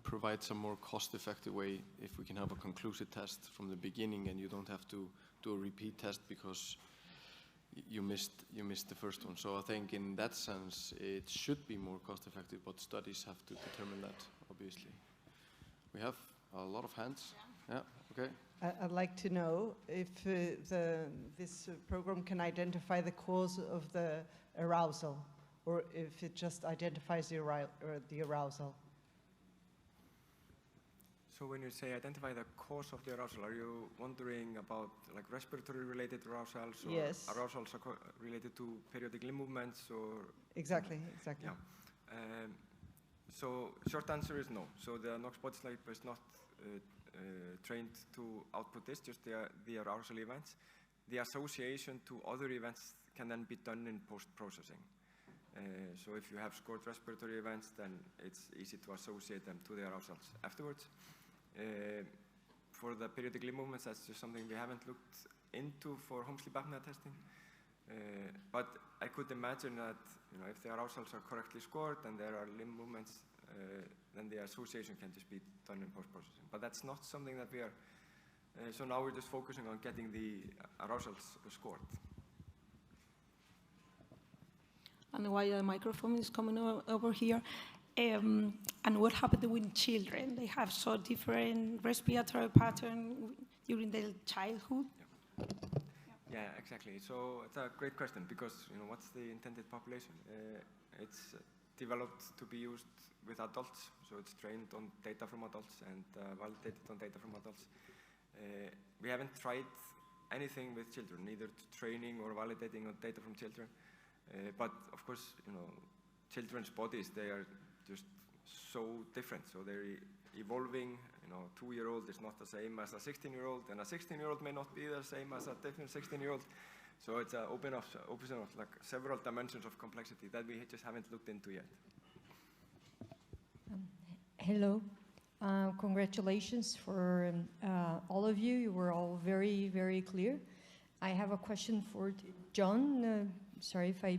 A: provides a more cost-effective way if we can have a conclusive test from the beginning and you don't have to do a repeat test, because you missed the first one. So I think in that sense it should be more cost effective, but studies have to determine that, obviously. We have a lot of hands. Yeah, okay.
H: I'd like to know if this program can identify the cause of the arousal, or if it just identifies the arousal.
D: So when you say identify the cause of the arousal, are you wondering about like respiratory related arousals, or
H: yes,
D: arousals related to periodic limb movements, or?
H: Exactly.
D: Yeah. So short answer is no. So the Nox BodySleep is not trained to output this, just the arousal events. The association to other events can then be done in post-processing. So if you have scored respiratory events, then it's easy to associate them to the arousals afterwards. For the periodic limb movements, that's just something we haven't looked into for home sleep apnea testing. But I could imagine that if the arousals are correctly scored and there are limb movements, then the association can just be done in post-processing. But that's not something that we are. So now we're just focusing on getting the arousals scored.
B: And while the microphone is coming over here, and what happened with children? They have so different respiratory pattern during their childhood.
D: Yeah, exactly. So it's a great question, because what's the intended population? It's developed to be used with adults, so it's trained on data from adults and validated on data from adults. We haven't tried anything with children, neither training or validating on data from children. But of course, children's bodies, they are just so different. So they're evolving. 2-year-old is not the same as a 16-year-old, and a 16-year-old may not be the same as a different 16-year-old. So it's opens up like several dimensions of complexity that we just haven't looked into yet.
I: Hello. Congratulations for all of you. You were all very, very clear. I have a question for Jón. Sorry if I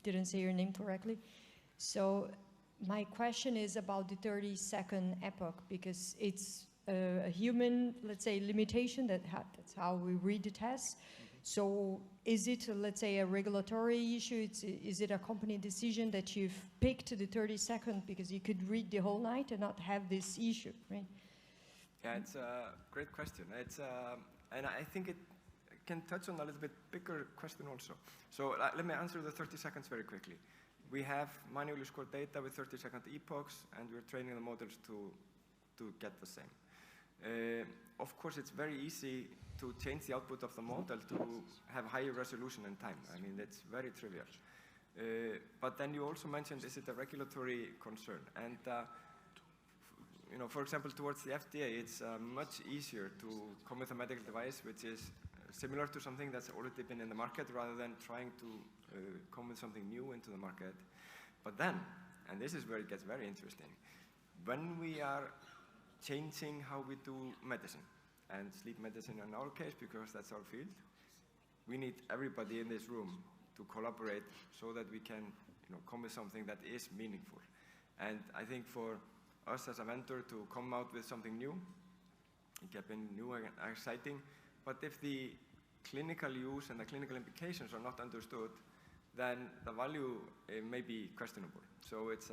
I: didn't say your name correctly. So my question is about the 30-second epoch, because it's a human, let's say, limitation. That's how we read the test. So is it, let's say, a regulatory issue? Is it a company decision that you've picked the 30-second because you could read the whole night and not have this issue, right?
D: Yeah, it's a great question. And I think it can touch on a little bit bigger question also. So let me answer the 30 seconds very quickly. We have manually scored data with 30-second epochs, and we're training the models to get the same. Of course, it's very easy to change the output of the model to have higher resolution and time. I mean, that's very trivial. But then you also mentioned, is it a regulatory concern? And for example, towards the FDA, it's much easier to come with a medical device which is similar to something that's already been in the market, rather than trying to come with something new into the market. But then, and this is where it gets very interesting, when we are changing how we do medicine, and sleep medicine in our case, because that's our field, we need everybody in this room to collaborate so that we can come with something that is meaningful. And I think for us as a vendor to come out with something new, it can be new and exciting, but if the clinical use and the clinical implications are not understood, then the value may be questionable. So it's,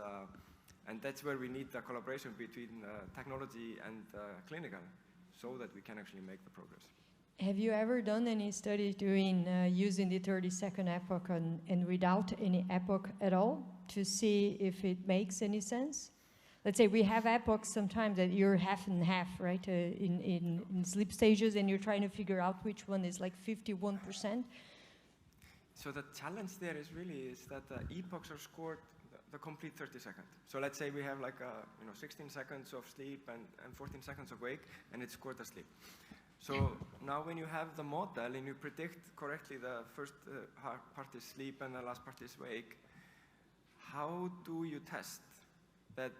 D: and that's where we need the collaboration between technology and clinical, so that we can actually make the progress.
I: Have you ever done any studies doing using the 30-second epoch and without any epoch at all, to see if it makes any sense? Let's say we have epochs sometimes that you're half and half, right, in sleep stages, and you're trying to figure out which one is like 51%.
D: So the challenge there is that the epochs are scored the complete 30 seconds. So let's say we have like 16 seconds of sleep and 14 seconds of wake, and it's scored as sleep. So now when you have the model and you predict correctly the first part is sleep and the last part is wake, how do you test that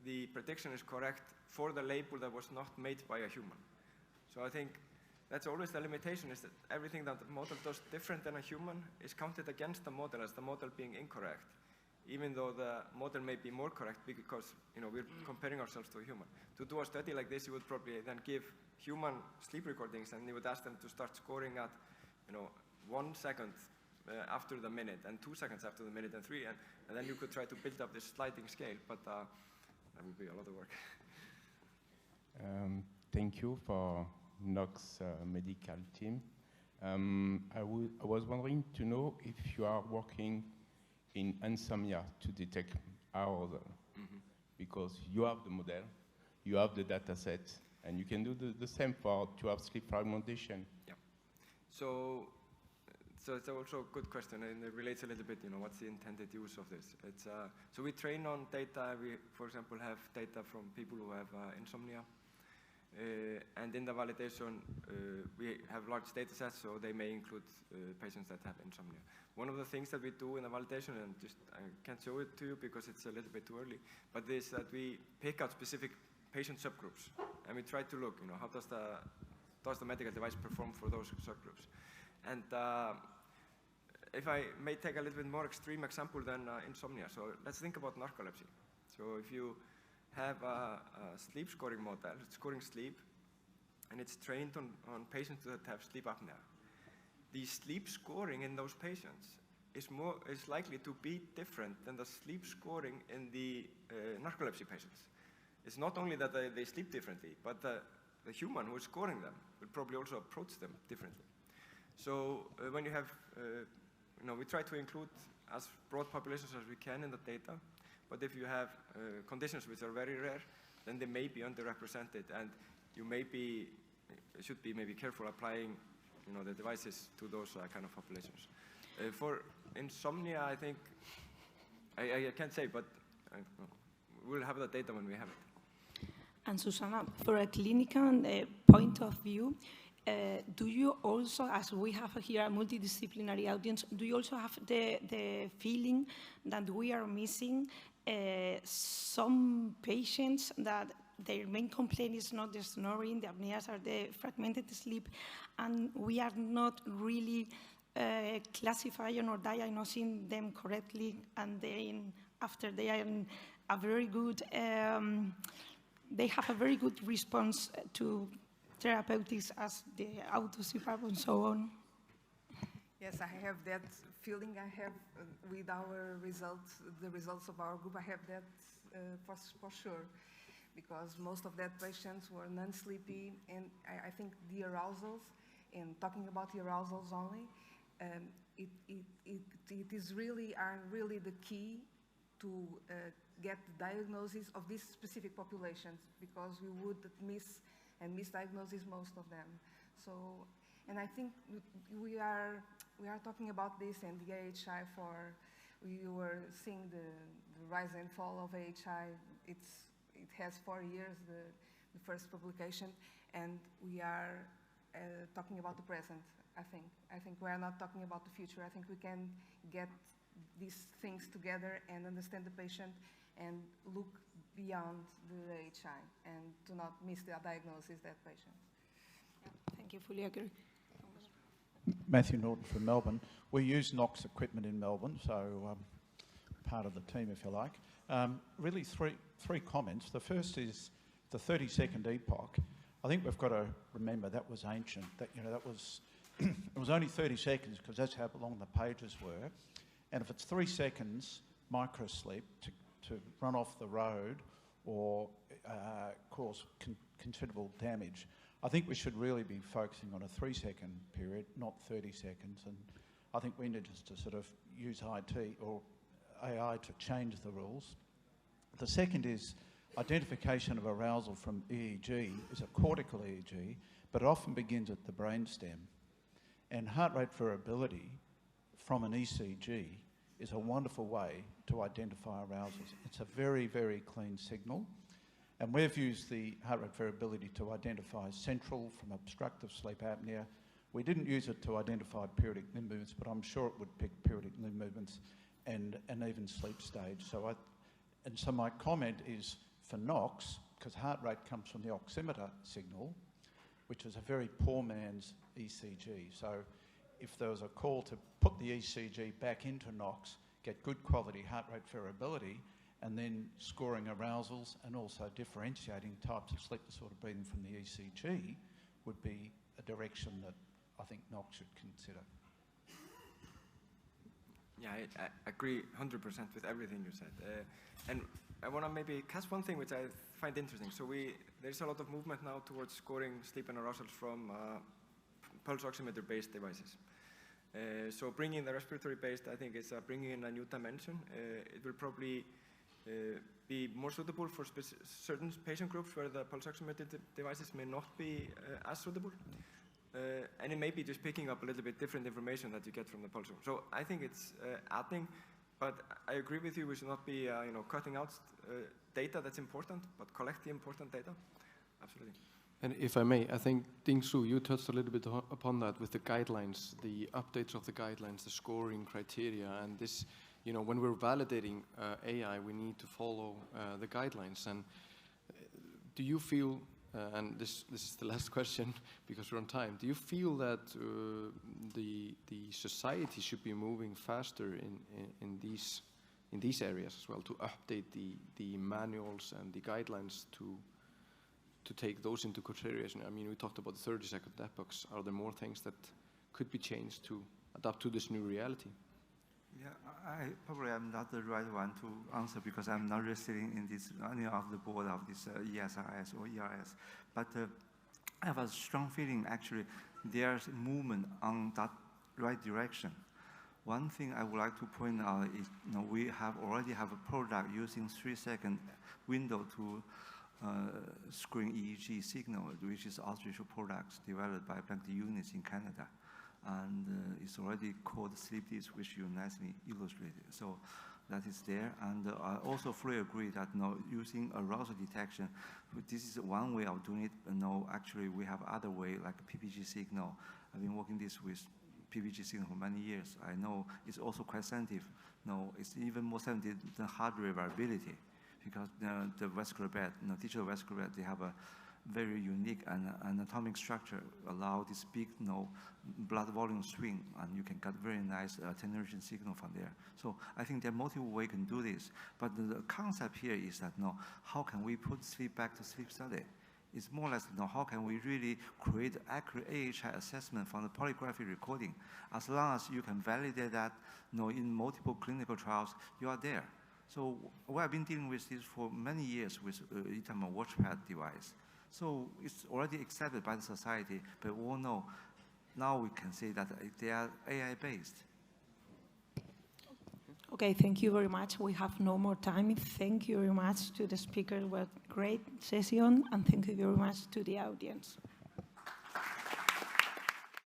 D: the prediction is correct for the label that was not made by a human? So I think that's always the limitation, is that everything that the model does different than a human is counted against the model as the model being incorrect, even though the model may be more correct, because we're comparing ourselves to a human. To do a study like this, you would probably then give human sleep recordings, and you would ask them to start scoring at 1 second after the minute, and 2 seconds after the minute, and 3, and then you could try to build up this sliding scale, but that would be a lot of work.
J: Thank you for Nox medical team. I was wondering to know if you are working in insomnia to detect arousal, because you have the model, you have the data set, and you can do the same to have sleep fragmentation.
D: Yeah. So it's also a good question, and it relates a little bit, what's the intended use of this? So we train on data. We, for example, have data from people who have insomnia. And in the validation, we have large data sets, so they may include patients that have insomnia. One of the things that we do in the validation, and I can't show it to you because it's a little bit too early, but is that we pick out specific patient subgroups, and we try to look, how does the medical device perform for those subgroups? And if I may take a little bit more extreme example than insomnia, so let's think about narcolepsy. So if you have a sleep scoring model, it's scoring sleep, and it's trained on patients that have sleep apnea. The sleep scoring in those patients is likely to be different than the sleep scoring in the narcolepsy patients. It's not only that they sleep differently, but the human who is scoring them will probably also approach them differently. So when you have, we try to include as broad populations as we can in the data. But if you have conditions which are very rare, then they may be underrepresented, and you should be maybe careful applying, the devices to those kind of populations. For insomnia, I think I can't say, but we'll have the data when we have it.
B: And Susana, for a clinical point of view, do you also, as we have here a multidisciplinary audience, do you also have the feeling that we are missing some patients that their main complaint is not the snoring, the apneas, or the fragmented sleep, and we are not really classifying or diagnosing them correctly, and then after they are a very good, they have a very good response to therapeutics as the auto-CPAP and so on?
C: Yes, I have that feeling. I have with our results, the results of our group, I have that for sure, because most of that patients were non-sleepy, and I think the arousals, and talking about the arousals only, it is really the key to get the diagnosis of these specific populations, because we would misdiagnose most of them. So, and I think we are talking about this, and the AHI we were seeing the rise and fall of AHI. It has 4 years, the first publication, and we are talking about the present, I think we are not talking about the future. I think we can get these things together and understand the patient and look beyond the AHI and to not miss the diagnosis of that patient.
B: Thank you, fully agree.
K: Matthew Norton from Melbourne. We use Nox equipment in Melbourne, so part of the team, if you like. Really three comments. The first is the 30-second epoch. I think we've got to remember that was ancient. That that was it was only 30 seconds because that's how long the pages were. And if it's 3 seconds microsleep to run off the road or cause considerable damage, I think we should really be focusing on a 3-second period, not 30 seconds. And I think we need just to sort of use IT or AI to change the rules. The second is identification of arousal from EEG is a cortical EEG, but it often begins at the brainstem. And heart rate variability from an ECG is a wonderful way to identify arousals. It's a very, very clean signal. And we've used the heart rate variability to identify central from obstructive sleep apnea. We didn't use it to identify periodic limb movements, but I'm sure it would pick periodic limb movements and even sleep stage. So my comment is for Nox, because heart rate comes from the oximeter signal, which is a very poor man's ECG. So if there was a call to put the ECG back into Nox, get good quality heart rate variability, and then scoring arousals and also differentiating types of sleep disorder breathing from the ECG would be a direction that I think Nox should consider.
D: Yeah, I agree 100% with everything you said. And I want to maybe catch one thing which I find interesting. So there's a lot of movement now towards scoring sleep and arousal from pulse oximeter-based devices. So bringing the respiratory-based, I think, is bringing in a new dimension. It will probably be more suitable for certain patient groups where the pulse oximeter devices may not be as suitable. And it may be just picking up a little bit different information that you get from the pulse. So I think it's adding, but I agree with you, we should not be cutting out data that's important, but collect the important data. Absolutely.
A: And if I may, I think, Ding-Su, you touched a little bit upon that with the guidelines, the updates of the guidelines, the scoring criteria, and this, when we're validating AI, we need to follow the guidelines. And do you feel, and this is the last question because we're on time, do you feel that the society should be moving faster in these areas as well, to update the manuals and the guidelines to take those into consideration? I mean, we talked about the 30-second epochs. Are there more things that could be changed to adapt to this new reality?
E: Yeah, I probably am not the right one to answer because I'm not really sitting in any of the board of this ESRS or ERS. But I have a strong feeling actually there's movement on that right direction. One thing I would like to point out is we already have a product using 3-second window to screen EEG signal, which is artificial products developed by Blank Units in Canada. And it's already called Sleep Disc, which you nicely illustrated. So that is there. And I also fully agree that using arousal detection, this is one way of doing it. Actually, we have other way, like PPG signal. I've been working this with PPG signal for many years. I know it's also quite sensitive. It's even more sensitive than heart rate variability, because the vascular bed, digital vascular bed, they have a very unique anatomic structure, allow this big blood volume swing, and you can get very nice attenuation signal from there. So I think there are multiple ways you can do this. But the concept here is that how can we put sleep back to sleep study? It's more or less how can we really create accurate AHI assessment from the polygraphic recording. As long as you can validate that in multiple clinical trials, you are there. So we have been dealing with this for many years with Itama watchpad device. So it's already accepted by the society, but we all know now we can say that they are AI-based.
B: Okay, thank you very much. We have no more time. Thank you very much to the speaker. It was a great session, and thank you very much to the audience.